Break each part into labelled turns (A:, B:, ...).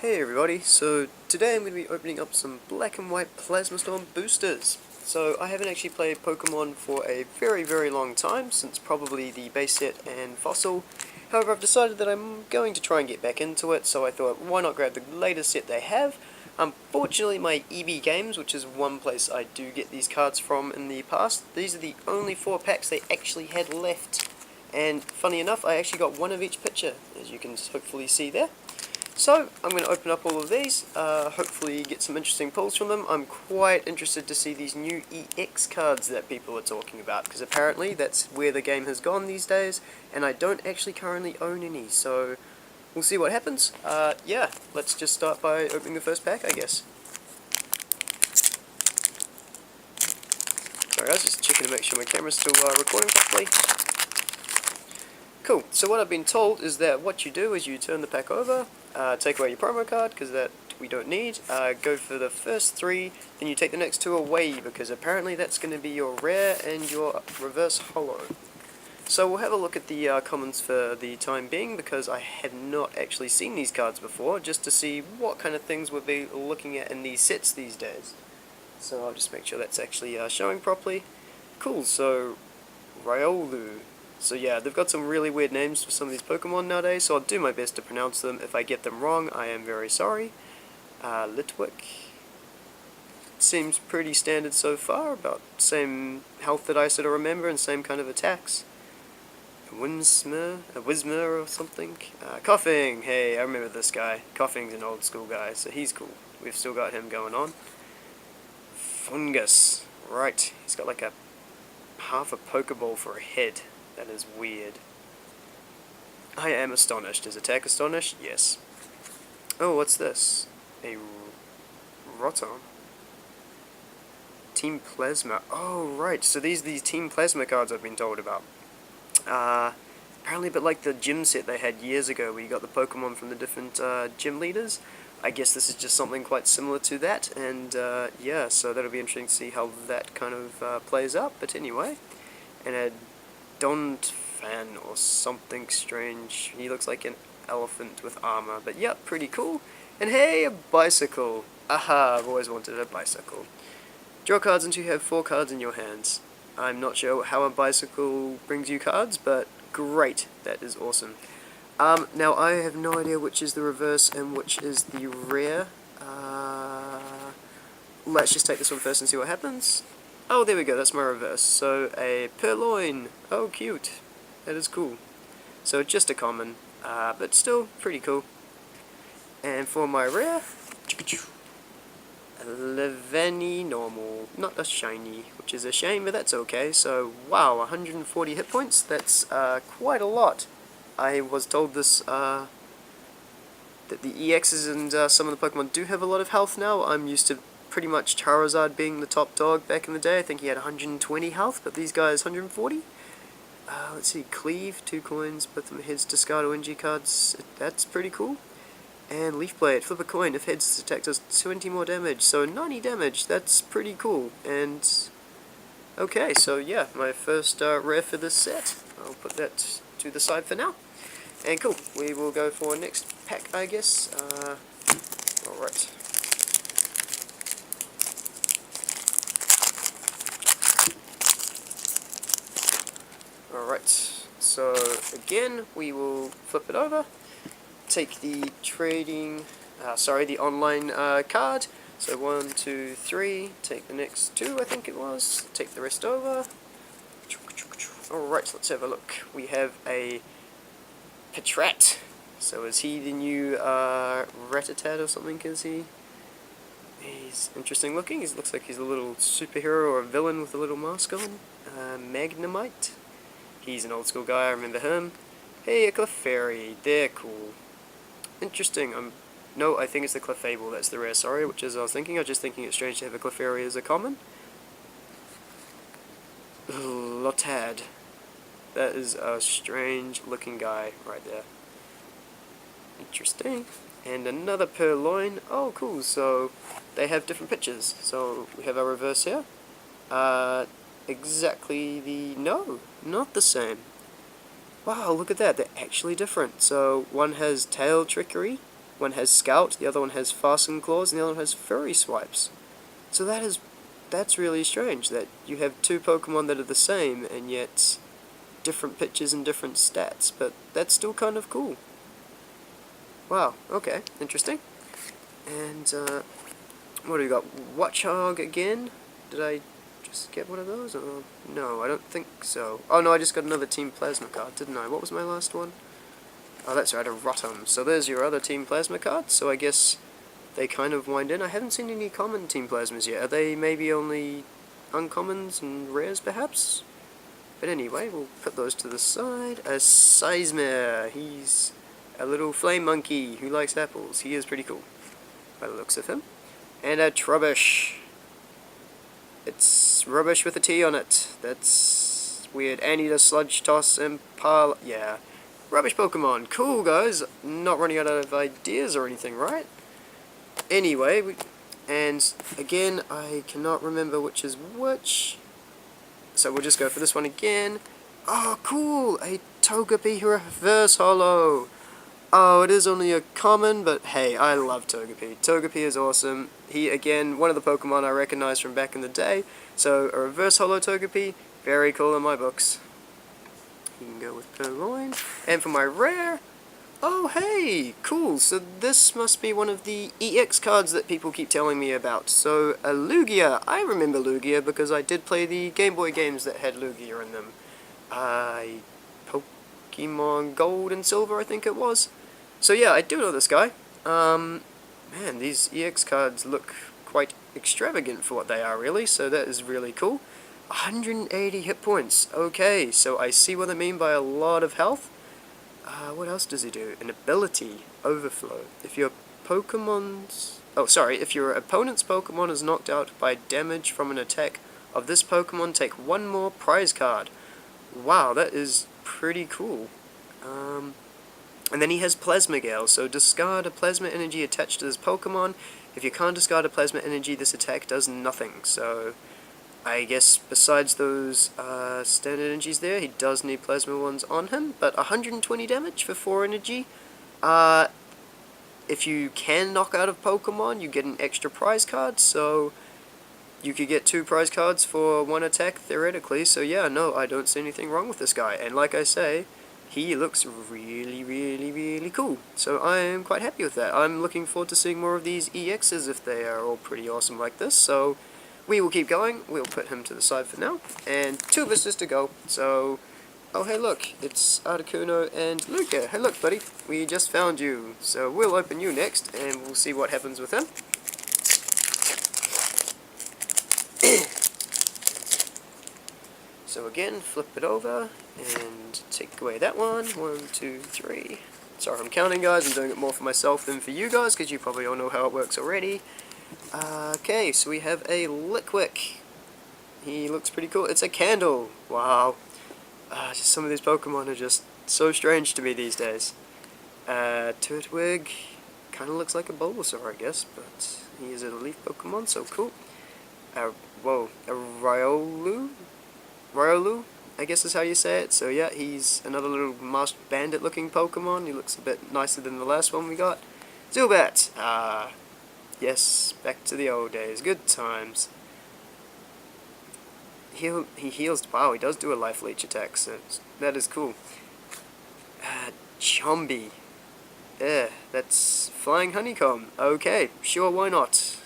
A: Hey everybody, so today I'm going to be opening up some black and white Plasma Storm boosters. So I haven't actually played Pokemon for a very long time, since probably the base set and fossil. However, I've decided that I'm going to try and get back into it, so I thought why not grab the latest set they have. Unfortunately my EB Games, which is one place I do get these cards from in the past, these are the only 4 packs they actually had left. And funny enough, I actually got one of each picture, as you can hopefully see there. So, I'm going to open up all of these, hopefully get some interesting pulls from them. I'm quite interested to see these new EX cards that people are talking about, because apparently that's where the game has gone these days, and I don't actually currently own any, so we'll see what happens. Yeah, let's just start by opening the first pack, I guess. Sorry guys, just checking to make sure my camera's still recording properly. Cool, so what I've been told is that what you do is you turn the pack over, take away your promo card, because that we don't need, go for the first 3, then you take the next 2 away, because apparently that's going to be your rare and your reverse holo. So we'll have a look at the commons for the time being, because I have not actually seen these cards before, just to see what kind of things we'll be looking at in these sets these days. So I'll just make sure that's actually showing properly. Cool, so Riolu. So yeah, they've got some really weird names for some of these Pokemon nowadays, so I'll do my best to pronounce them. If I get them wrong, I am very sorry. Litwick. Seems pretty standard so far, about same health that I sort of remember and same kind of attacks. A Whismer or something. Coughing, hey, I remember this guy. Coughing's an old school guy, so he's cool. We've still got him going on. Fungus, right, he's got like a half a Pokeball for a head. That is weird. I am astonished. Is attack astonished? Yes. Oh, what's this? A Rotom. Team Plasma. Oh, right. So these are these Team Plasma cards I've been told about. Apparently a bit like the gym set they had years ago where you got the Pokemon from the different gym leaders. I guess this is just something quite similar to that. And yeah, so that'll be interesting to see how that kind of plays out. But anyway. And a Donphan or something strange. He looks like an elephant with armor, but yep, pretty cool. And hey, a bicycle. Aha, I've always wanted a bicycle. Draw cards until you have 4 cards in your hands. I'm not sure how a bicycle brings you cards, but great, that is awesome. Now I have no idea which is the reverse and which is the rare. Let's just take this one first and see what happens. Oh, there we go, that's my reverse. So, a Purloin. Oh, cute. That is cool. So, just a common, but still pretty cool. And for my rare, a Leveni normal. Not a shiny, which is a shame, but that's okay. So, wow, 140 hit points. That's quite a lot. I was told this, that the EXs and some of the Pokemon do have a lot of health now. I'm used to pretty much Charizard being the top dog back in the day. I think he had 120 health, but these guys 140. Let's see, Cleave, 2 coins, both of them heads, discard ONG cards. That's pretty cool. And Leaf Blade, flip a coin. If heads attack does 20 more damage, so 90 damage. That's pretty cool. And okay, so yeah, my first rare for this set. I'll put that to the side for now. And cool, we will go for next pack, I guess. Alright. Alright, so again, we will flip it over, take the the online card, so 1, 2, 3, take the next 2, I think it was, take the rest over. Alright, let's have a look. We have a Patrat, so is he the new Rattata or something, is he? He's interesting looking, he looks like he's a little superhero or a villain with a little mask on. Magnemite. He's an old school guy, I remember him. Hey, a Clefairy, they're cool. Interesting, no, I think it's the Clefable, that's the rare, sorry, which is I was thinking. I was just thinking it's strange to have a Clefairy as a common. Lotad. That is a strange looking guy right there. Interesting. And another Purloin. Oh, cool, so they have different pictures. So we have our reverse here. Exactly no, not the same. Wow, look at that, they're actually different. So one has tail trickery, One has Scout, the other one has Fasten Claws, and the other one has Furry Swipes. So that's really strange, that you have two Pokemon that are the same, and yet different pitches and different stats, but that's still kind of cool. Wow, okay, interesting. And, what do we got? Watchog again? Did I just get one of those? Or no, I don't think so. Oh no, I just got another Team Plasma card, didn't I? What was my last one? Oh, that's right, a Rotom. So there's your other Team Plasma card, so I guess they kind of wind in. I haven't seen any common Team Plasmas yet. Are they maybe only uncommons and rares, perhaps? But anyway, we'll put those to the side. A Sizemore. He's a little flame monkey who likes apples. He is pretty cool, by the looks of him. And a Trubbish. It's rubbish with a T on it. That's weird. Anteater, Sludge Toss, Impala. Yeah. Rubbish Pokemon. Cool, guys. Not running out of ideas or anything, right? Anyway, and again, I cannot remember which is which. So we'll just go for this one again. Oh, cool! A Togepi Reverse Holo. Oh, it is only a common, but hey, I love Togepi. Togepi is awesome. He, again, one of the Pokemon I recognize from back in the day. So, a Reverse Holo Togepi, very cool in my books. You can go with Purloin. And for my rare, oh hey, cool. So this must be one of the EX cards that people keep telling me about. So, a Lugia. I remember Lugia because I did play the Game Boy games that had Lugia in them. Pokémon Gold and Silver, I think it was. So yeah, I do know this guy. Man, these EX cards look quite extravagant for what they are, really, so that is really cool. 180 hit points. Okay, so I see what they mean by a lot of health. What else does he do? An ability, Overflow. If your Pokemon's... Oh, sorry, if your opponent's Pokemon is knocked out by damage from an attack of this Pokemon, take one more prize card. Wow, that is pretty cool. And then he has Plasma Gale, so discard a Plasma Energy attached to this Pokemon. If you can't discard a Plasma Energy, this attack does nothing. So, I guess besides those standard energies there, he does need Plasma ones on him. But 120 damage for 4 energy. If you can knock out a Pokemon, you get an extra prize card, so you could get 2 prize cards for 1 attack, theoretically. So yeah, no, I don't see anything wrong with this guy. And like I say, he looks really, really, really cool. So I am quite happy with that. I'm looking forward to seeing more of these EXs if they are all pretty awesome like this. So we will keep going. We'll put him to the side for now. And 2 visitors to go. So, oh hey look, it's Articuno and Luca. Hey look buddy, we just found you. So we'll open you next and we'll see what happens with him. So again, flip it over and take away that one. 1, 2, 3. Sorry, I'm counting, guys. I'm doing it more for myself than for you guys, because you probably all know how it works already. Okay, so we have a Lickwick. He looks pretty cool. It's a candle. Wow. Just some of these Pokemon are just so strange to me these days. Turtwig kind of looks like a Bulbasaur, I guess, but he is a leaf Pokemon, so cool. Whoa, a Riolu, I guess is how you say it. So yeah, he's another little masked bandit looking Pokemon. He looks a bit nicer than the last one we got. Zubat! Yes, back to the old days. Good times. He heals, wow, he does do a life leech attack, so that is cool. Chomby. Yeah, that's Flying Honeycomb. Okay, sure, why not?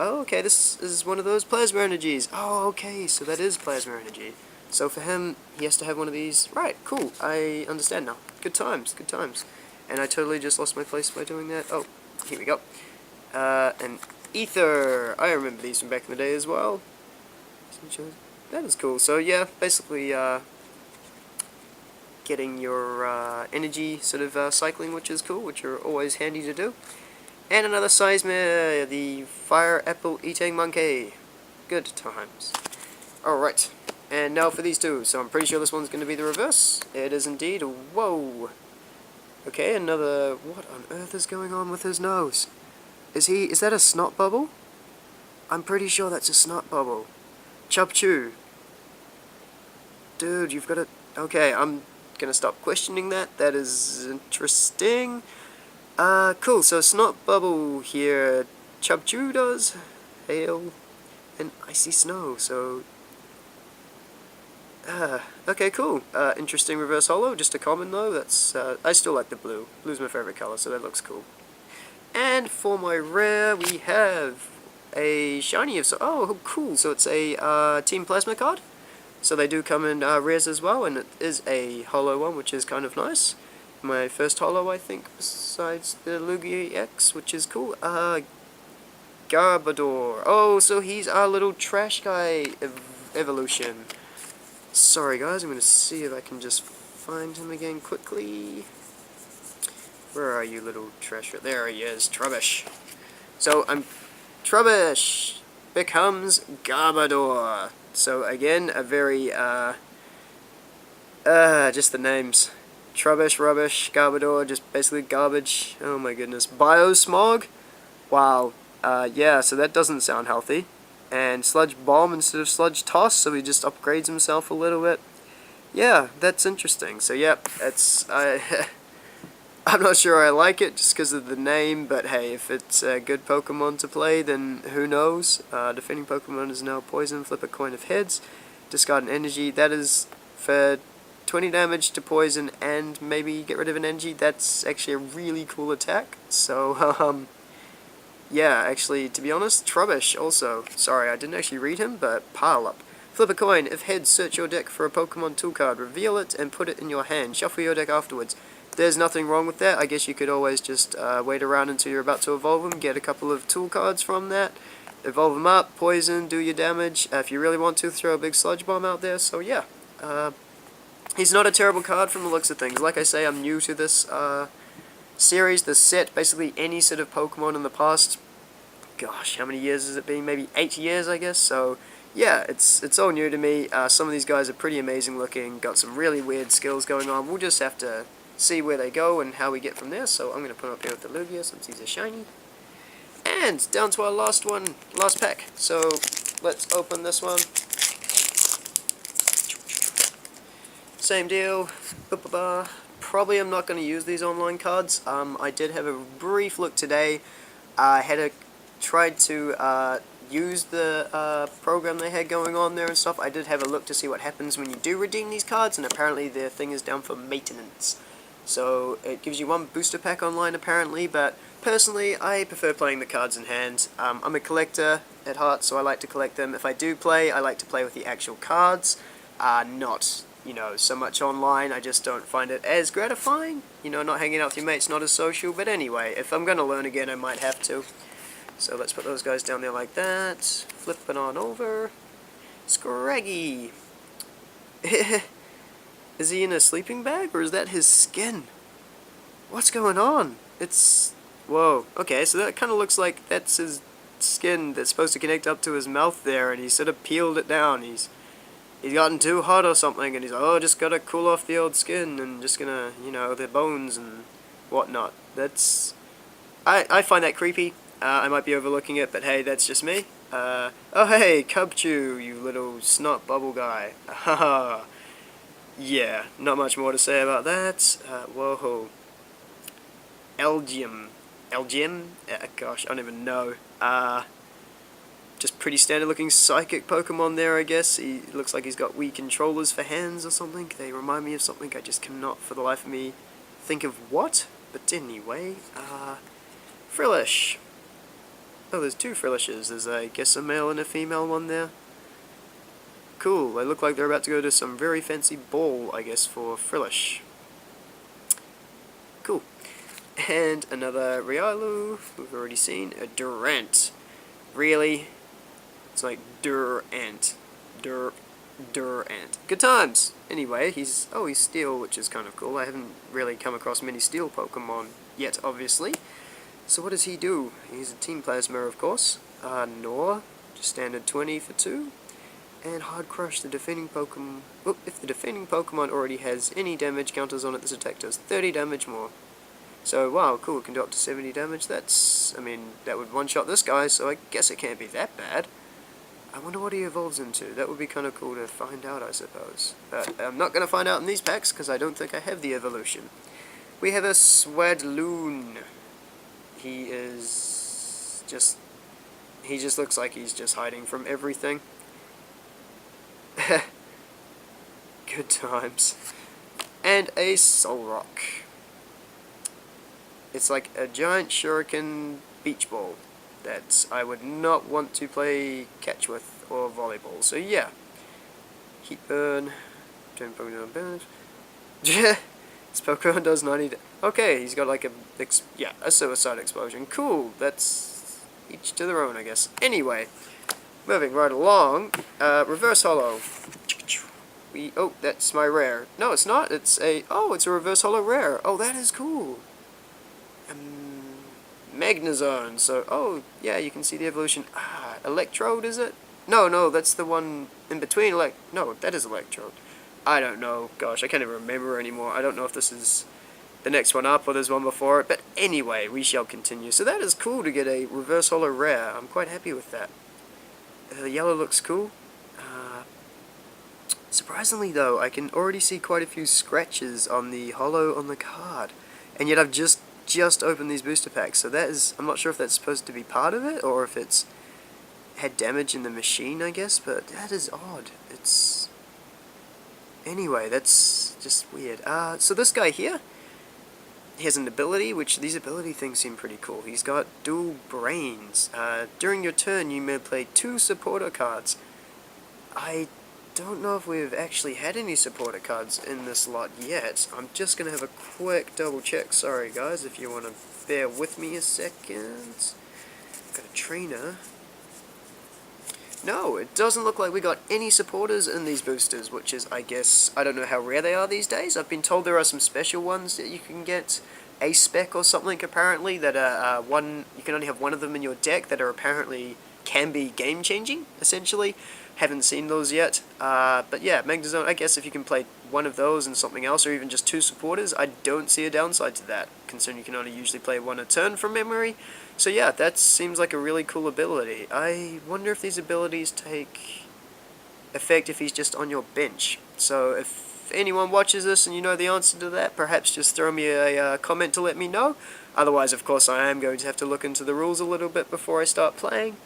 A: Oh, okay, this is one of those Plasma Energies. Oh, okay, so that is Plasma Energy. So for him, he has to have one of these. Right, cool, I understand now. Good times, good times. And I totally just lost my place by doing that. Oh, here we go. An Ether. I remember these from back in the day as well. That is cool. So yeah, basically, getting your energy sort of cycling, which is cool, which are always handy to do. And another Sizemore, the Fire Apple Eating Monkey. Good times. Alright, and now for these 2. So I'm pretty sure this one's going to be the reverse. It is indeed. Whoa. Okay, another... What on earth is going on with his nose? Is that a snot bubble? I'm pretty sure that's a snot bubble. Chubchew. Dude, you've got to... Okay, I'm going to stop questioning that. That is interesting. Cool, so Snot Bubble here, Chubchoo does, hail, and icy snow, so... okay, cool. Interesting reverse holo, just a common though, that's, I still like the blue. Blue's my favorite color, so that looks cool. And for my rare, we have a shiny of... oh, cool, so it's a, Team Plasma card. So they do come in, rares as well, and it is a holo one, which is kind of nice. My first holo, I think, besides the Lugia X, which is cool. Garbodor. Oh, so he's our little trash guy evolution. Sorry, guys, I'm going to see if I can just find him again quickly. Where are you, little trash? There he is, Trubbish. So, Trubbish becomes Garbodor. So, again, a very, just the names. Trubbish, Rubbish, Garbodor, just basically garbage. Oh my goodness. Biosmog? Wow. Yeah, so that doesn't sound healthy. And Sludge Bomb instead of Sludge Toss, so he just upgrades himself a little bit. Yeah, that's interesting. So, yeah, it's... I'm not sure I like it just because of the name, but hey, if it's a good Pokemon to play, then who knows. Defending Pokemon is now Poison, flip a coin of heads, discard an energy. That is for 20 damage to poison and maybe get rid of an energy. That's actually a really cool attack. So, yeah, actually, to be honest, Trubbish also. Sorry, I didn't actually read him, but pile up. Flip a coin. If heads, search your deck for a Pokemon tool card. Reveal it and put it in your hand. Shuffle your deck afterwards. There's nothing wrong with that. I guess you could always just wait around until you're about to evolve them, get a couple of tool cards from that, evolve them up, poison, do your damage. If you really want to, throw a big Sludge Bomb out there. So yeah, he's not a terrible card from the looks of things. Like I say, I'm new to this series, this set. Basically any set of Pokemon in the past, gosh, how many years has it been? Maybe 8 years, I guess. So yeah, it's all new to me. Some of these guys are pretty amazing looking, got some really weird skills going on. We'll just have to see where they go and how we get from there. So I'm going to put him up here with the Lugia since he's a shiny. And down to our last one, last pack. So let's open this one. Same deal. Probably I'm not going to use these online cards. I did have a brief look today. I tried to use the program they had going on there and stuff. I did have a look to see what happens when you do redeem these cards, and apparently their thing is down for maintenance. So it gives you one booster pack online apparently, but personally I prefer playing the cards in hand. I'm a collector at heart, so I like to collect them. If I do play, I like to play with the actual cards, not, you know, so much online. I just don't find it as gratifying. You know, not hanging out with your mates, not as social, but anyway, if I'm going to learn again, I might have to. So let's put those guys down there like that. Flip it on over. Scraggy! Is he in a sleeping bag, or is that his skin? What's going on? It's... whoa. Okay, so that kind of looks like that's his skin that's supposed to connect up to his mouth there, and he sort of peeled it down. He's gotten too hot or something, and he's like, oh, just gotta cool off the old skin, and just gonna, you know, the bones and whatnot. That's... I find that creepy. I might be overlooking it, but hey, that's just me. Oh hey, Cubchoo, you little snot bubble guy. Haha. Yeah, not much more to say about that. Whoa. Elgium. Gosh, I don't even know. Just pretty standard looking psychic Pokemon there, I guess. He looks like he's got Wii controllers for hands or something. They remind me of something. I just cannot for the life of me think of what. But anyway, Frillish. Oh, there's two Frillishes. There's, I guess, a male and a female one there. Cool, they look like they're about to go to some very fancy ball, I guess, for Frillish. Cool. And another Riolu, we've already seen. A Durant. Really? It's like Durant. Durant. Good times! Anyway, he's Steel, which is kind of cool. I haven't really come across many Steel Pokemon yet, obviously. So what does he do? He's a Team Plasma, of course. Noah, just standard 20 for 2. And Hard Crush, the defending Pokemon. Well, if the defending Pokemon already has any damage counters on it, this attack does 30 damage more. So, wow, cool, it can do up to 70 damage. That's, I mean, that would one-shot this guy, so I guess it can't be that bad. I wonder what he evolves into. That would be kind of cool to find out, I suppose. But I'm not going to find out in these packs, because I don't think I have the evolution. We have a Swadloon. he is just... he just looks like he's just hiding from everything. Good times. And a Soul Rock. It's like a giant shuriken beach ball that I would not want to play catch with or volleyball. So yeah. Heat burn. Turn Pokemon burn. This Pokemon does 90... okay, he's got like a suicide explosion. Cool, that's each to their own, I guess. Anyway, moving right along. Reverse Holo. Oh, that's my rare. No, it's not. It's a... oh, it's a Reverse Holo rare. Oh, that is cool. Magnezone. So, oh, yeah, you can see the evolution. Electrode, is it? No, that's the one in between. No, that is Electrode. I don't know. Gosh, I can't even remember anymore. I don't know if this is the next one up or there's one before it. But anyway, we shall continue. So that is cool to get a Reverse Holo rare. I'm quite happy with that. The yellow looks cool. Surprisingly though, I can already see quite a few scratches on the holo on the card. And yet I've just opened these booster packs. So that is... I'm not sure if that's supposed to be part of it or if it's had damage in the machine, I guess. But that is odd. It's... anyway, that's just weird. So this guy here, he has an ability, which these ability things seem pretty cool. He's got dual brains. During your turn, you may play 2 supporter cards. I don't know if we've actually had any supporter cards in this lot yet. I'm just going to have a quick double check. Sorry guys, if you want to bear with me a second. Got a trainer. No, it doesn't look like we got any supporters in these boosters, which is, I guess, I don't know how rare they are these days. I've been told there are some special ones that you can get, a spec or something apparently, that are you can only have one of them in your deck that are apparently can be game changing, essentially. Haven't seen those yet, but yeah, Magnezone, I guess if you can play one of those and something else, or even just 2 supporters, I don't see a downside to that, considering you can only usually play 1 a turn from memory. So yeah, that seems like a really cool ability. I wonder if these abilities take effect if he's just on your bench. So if anyone watches this and you know the answer to that, perhaps just throw me a comment to let me know. Otherwise, of course, I am going to have to look into the rules a little bit before I start playing.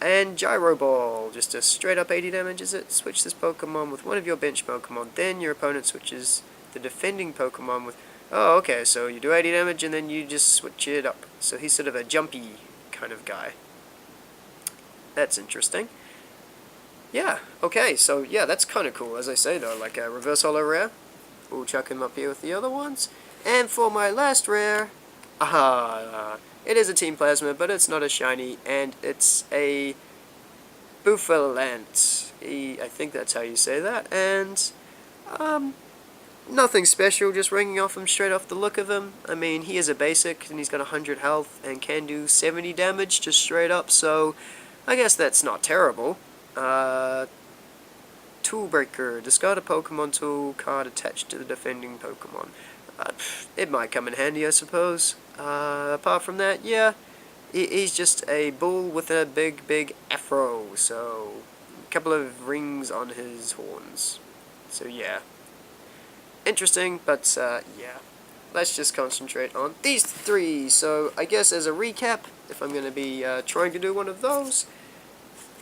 A: And Gyro Ball, just a straight up 80 damage, is it? Switch this Pokemon with one of your bench Pokemon, then your opponent switches the defending Pokemon with... oh, okay, so you do 80 damage and then you just switch it up. So he's sort of a jumpy kind of guy. That's interesting. Yeah, okay, so yeah, that's kind of cool, as I say though, like a Reverse Holo rare. We'll chuck him up here with the other ones. And for my last rare... it is a Team Plasma, but it's not a shiny, and it's a Bouffalant. I think that's how you say that, and nothing special, just ringing off him straight off the look of him. I mean, he is a basic, and he's got 100 health, and can do 70 damage, just straight up, so I guess that's not terrible. Tool Breaker, discard a Pokemon tool card attached to the defending Pokemon. It might come in handy, I suppose. Apart from that, yeah, he's just a bull with a big afro, so a couple of rings on his horns. So yeah, interesting, but yeah, let's just concentrate on these 3. So I guess as a recap, if I'm going to be trying to do one of those,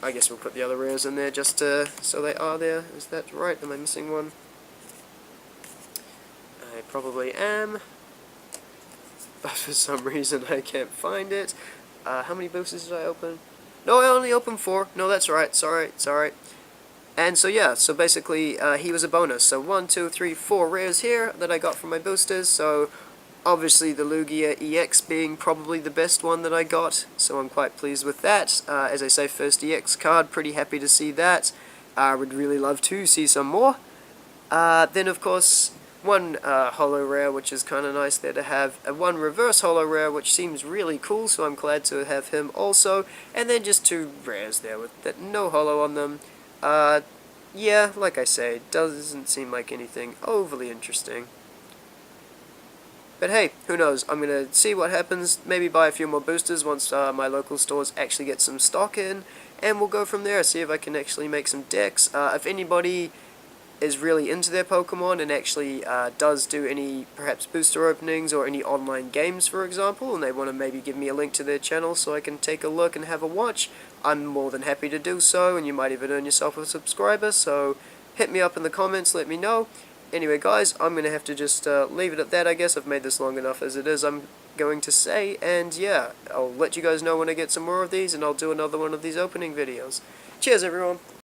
A: I guess we'll put the other rares in there just so they are there. Is that right? Am I missing one? I probably am. But for some reason I can't find it. How many boosters did I open? No, I only opened 4. No, that's right. Sorry. And so yeah, so basically he was a bonus. So 1, 2, 3, 4 rares here that I got from my boosters. So obviously the Lugia EX being probably the best one that I got. So I'm quite pleased with that. As I say, first EX card, pretty happy to see that. I would really love to see some more. Then of course... 1 holo rare, which is kind of nice there to have, 1 reverse holo rare, which seems really cool, so I'm glad to have him also, and then just 2 rares there with that no holo on them. Yeah, like I say, doesn't seem like anything overly interesting. But hey, who knows, I'm going to see what happens, maybe buy a few more boosters once my local stores actually get some stock in, and we'll go from there, see if I can actually make some decks. If anybody is really into their Pokemon and actually does do any perhaps booster openings or any online games, for example, and they want to maybe give me a link to their channel so I can take a look and have a watch, I'm more than happy to do so, and you might even earn yourself a subscriber, so hit me up in the comments, let me know. Anyway guys, I'm going to have to just leave it at that, I guess. I've made this long enough as it is, I'm going to say, and yeah, I'll let you guys know when I get some more of these, and I'll do another one of these opening videos. Cheers everyone!